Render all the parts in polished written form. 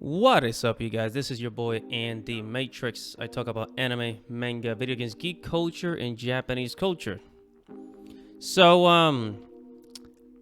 What is up, you guys? This is your boy Andy Matrix. I talk about anime, manga, video games, geek culture, and Japanese culture. So,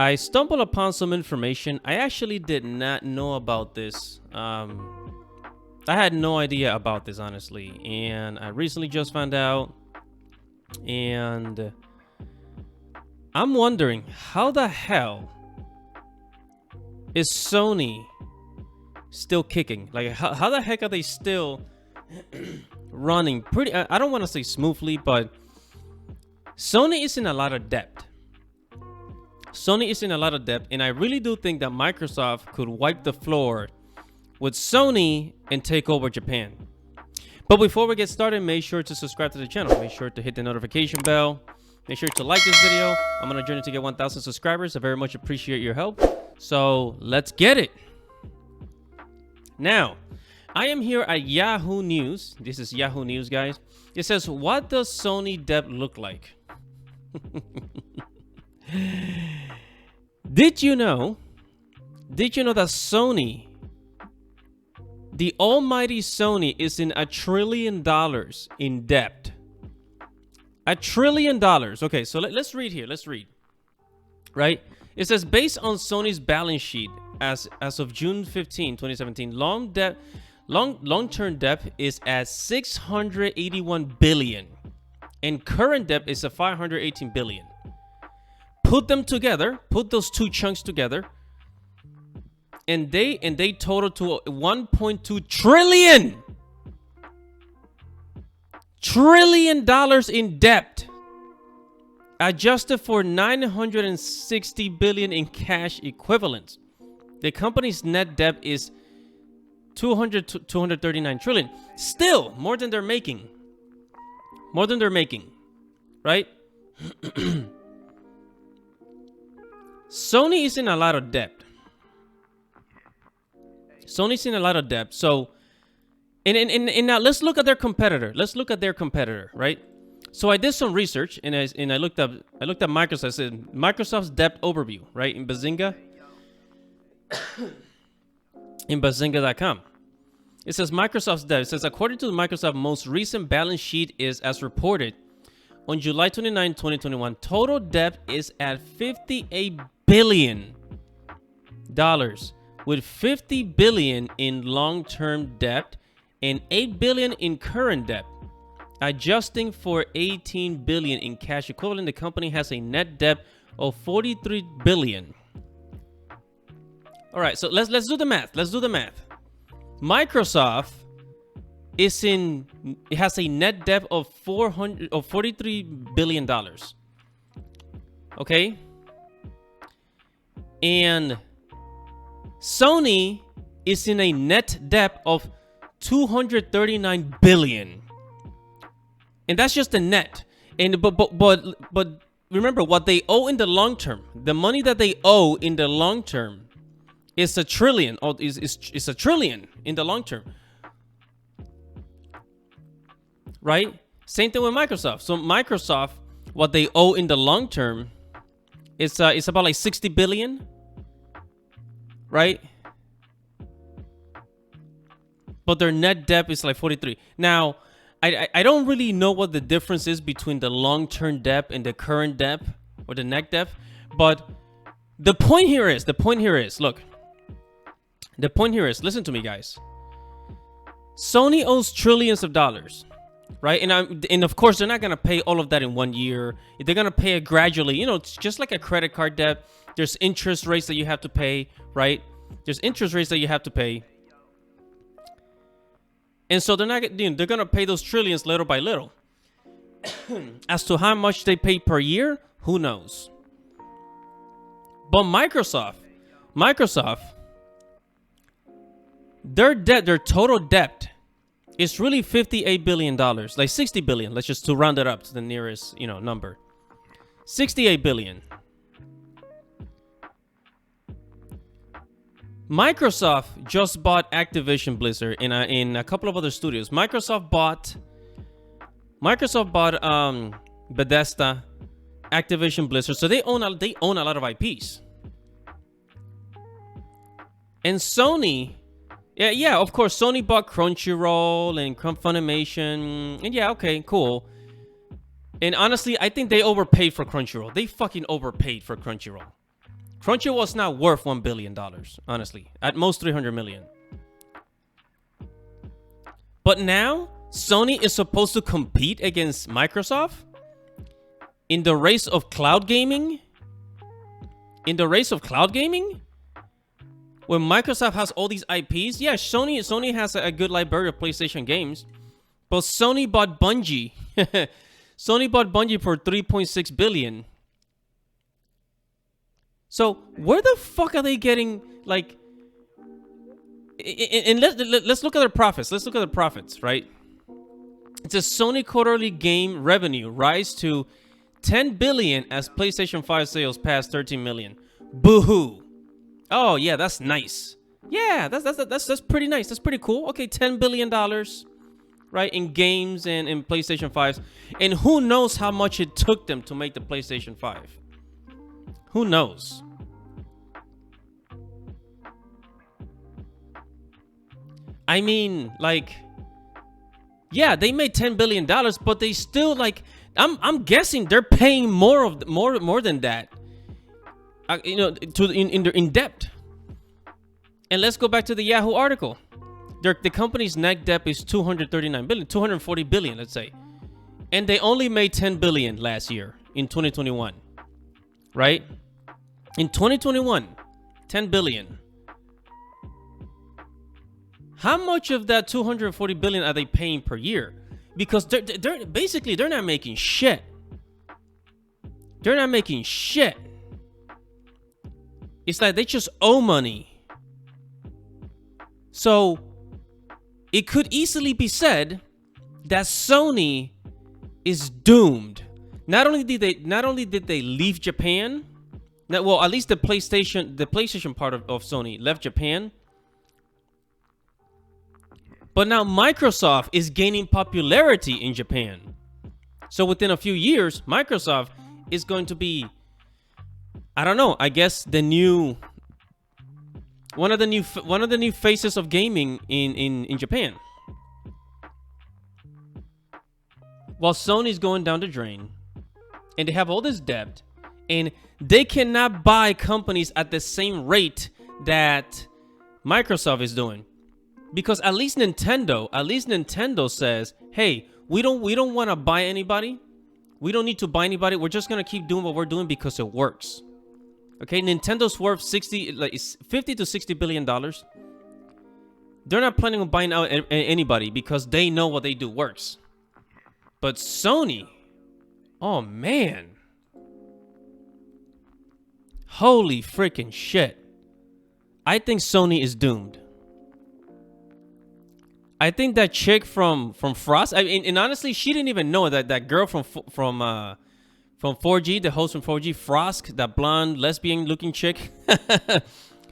I stumbled upon some information. I actually did not know about this. I had no idea about this, honestly, and I recently just found out. And I'm wondering, how the hell is Sony still kicking? Like, how the heck are they still running pretty, I don't want to say smoothly, but Sony is in a lot of debt. Sony is in a lot of debt, and I really do think that Microsoft could wipe the floor with Sony and take over Japan. But before we get started, make sure to subscribe to the channel. Make sure to hit the notification bell. Make sure to like this video. I'm on a journey to get 1,000 subscribers. I very much appreciate your help. So let's get it. Now, I am here at Yahoo News. This is Yahoo News, guys. It says, what does Sony debt look like? Did you know that Sony, the almighty Sony, is in $1 trillion in debt? $1 trillion. Okay, so let's read here. Let's read. Right? It says, based on Sony's balance sheet as of June 15, 2017, long-term debt is at $681 billion, and current debt is at $518 billion. Put them together, put those two chunks together, and they total to $1.2 trillion in debt, adjusted for $960 billion in cash equivalents. The company's net debt is $239 trillion. Still more than they're making. More than they're making, right? Sony is in a lot of debt. Sony's in a lot of debt. So, and now let's look at their competitor. Let's look at their competitor, right? So I did some research, and I looked up Microsoft. I said Microsoft's debt overview, right, in Bazinga. In Bazinga.com. It says Microsoft's debt. It says, according to Microsoft's most recent balance sheet is as reported on July 29, 2021, total debt is at $58 billion, with $50 billion in long-term debt and $8 billion in current debt. Adjusting for $18 billion in cash equivalent, the company has a net debt of $43 billion. All right, so let's do the math. Let's do the math. Microsoft has a net debt of $43 billion. Okay? And Sony is in a net debt of $239 billion. And that's just the net. And but remember what they owe in the long term. The money that they owe in the long term is $1 trillion. Or is $1 trillion in the long term. Right? Same thing with Microsoft. So Microsoft, what they owe in the long term is it's about like $60 billion. Right? But their net debt is like 43. Now, I don't really know what the difference is between the long-term debt and the current debt or the net debt, but the point here is, look, the point here is, listen to me, guys. Sony owes trillions of dollars, right? And of course, they're not going to pay all of that in 1 year. They're going to pay it gradually. You know, it's just like a credit card debt. There's interest rates that you have to pay, right? There's interest rates that you have to pay. And so they're going to pay those trillions little by little. As to how much they pay per year, who knows? But Microsoft, their debt, their total debt is really $58 billion, like $60 billion. Let's just to round it up to the nearest, number. $68 billion. Microsoft just bought Activision Blizzard in a couple of other studios. Microsoft bought Bethesda, Activision Blizzard, so they own a lot of IPs. And Sony Yeah, of course. Sony bought Crunchyroll and Funimation. And yeah, okay, cool. And honestly, I think they overpaid for Crunchyroll. They fucking overpaid for Crunchyroll. Crunchyroll's not worth $1 billion, honestly. At most 300 million. But now, Sony is supposed to compete against Microsoft in the race of cloud gaming? In the race of cloud gaming? When Microsoft has all these IPs, yeah, Sony has a good library of PlayStation games, but Sony bought Bungie. Sony bought Bungie for 3.6 billion. So where the fuck are they getting, like? And let's look at their profits. Let's look at the profits, right? It says Sony quarterly game revenue rise to 10 billion as PlayStation 5 sales pass 13 million. Boo-hoo. Oh yeah, that's nice. Yeah, that's pretty nice. That's pretty cool. Okay, $10 billion, right, in games and in PlayStation 5s. And who knows how much it took them to make the PlayStation 5? Who knows? I mean, like, yeah, they made $10 billion, but they still, like, I'm guessing they're paying more than that. You know, in debt. And let's go back to the Yahoo article. The company's net debt is 239 billion, 240 billion, let's say. And they only made 10 billion last year in 2021. Right? In 2021, 10 billion. How much of that 240 billion are they paying per year? Because they're basically they're not making shit. They're not making shit. It's like they just owe money. So it could easily be said that Sony is doomed. Not only did they leave Japan, well, at least the PlayStation part of Sony left Japan. But now Microsoft is gaining popularity in Japan. So within a few years, Microsoft is going to be, I don't know, I guess one of the new faces of gaming in Japan. While Sony's going down the drain, and they have all this debt, and they cannot buy companies at the same rate that Microsoft is doing. Because at least Nintendo says, hey, we don't want to buy anybody. We don't need to buy anybody. We're just going to keep doing what we're doing because it works. Okay, Nintendo's worth 50 to 60 billion dollars. They're not planning on buying out anybody because they know what they do works. But Sony, oh man. Holy freaking shit. I think Sony is doomed. I think that chick from Frost, and honestly, she didn't even know that girl from 4G, the host from 4G, Frost, that blonde lesbian-looking chick,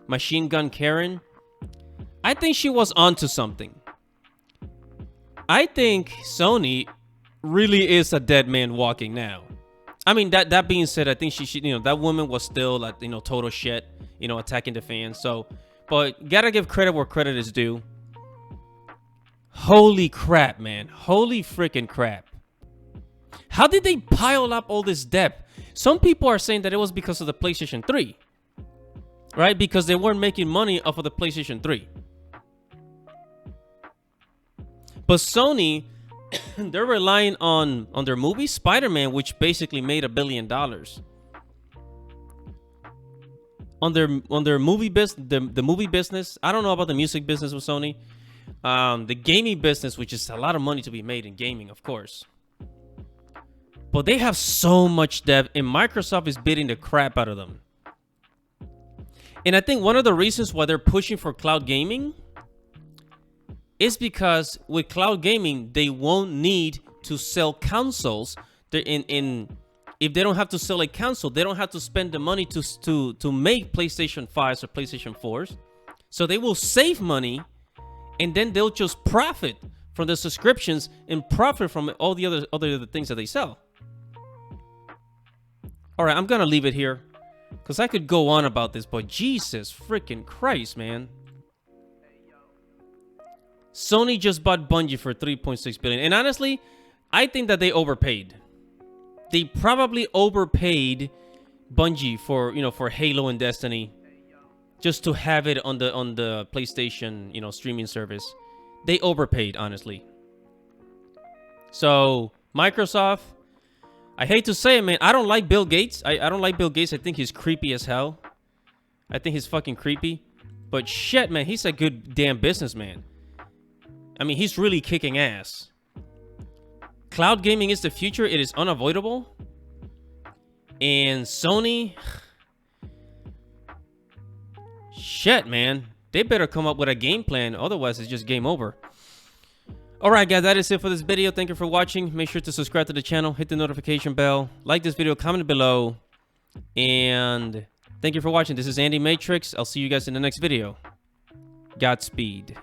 Machine Gun Karen. I think she was onto something. I think Sony really is a dead man walking now. I mean, that being said, I think she that woman was still like, total shit, attacking the fans. So, but gotta give credit where credit is due. Holy crap, man. Holy freaking crap. How did they pile up all this debt? Some people are saying that it was because of the PlayStation 3. Right? Because they weren't making money off of the PlayStation 3. But Sony, they're relying on their movie, Spider-Man, which basically made $1 billion. On their movie business, the movie business. I don't know about the music business with Sony. The gaming business, which is a lot of money to be made in gaming, of course. But they have so much debt, and Microsoft is beating the crap out of them. And I think one of the reasons why they're pushing for cloud gaming is because with cloud gaming, they won't need to sell consoles. If they don't have to sell a console, they don't have to spend the money to make PlayStation 5s or PlayStation 4s. So they will save money. And then they'll just profit from the subscriptions and profit from all the other things that they sell. All right, I'm going to leave it here because I could go on about this, but Jesus freaking Christ, man. Sony just bought Bungie for $3.6 billion. And honestly, I think that they overpaid. They probably overpaid Bungie for, you know, for Halo and Destiny, just to have it on the PlayStation, you know, streaming service. They overpaid, honestly. So Microsoft, I hate to say it, man, I don't like Bill Gates. I don't like Bill Gates. I think he's creepy as hell. I think he's fucking creepy. But shit, man, he's a good damn businessman. I mean, he's really kicking ass. Cloud gaming is the future. It is unavoidable. And Sony, shit, man, they better come up with a game plan. Otherwise, it's just game over. Alright, guys, that is it for this video. Thank you for watching. Make sure to subscribe to the channel, hit the notification bell, like this video, comment below, and thank you for watching. This is Andy Matrix. I'll see you guys in the next video. Godspeed.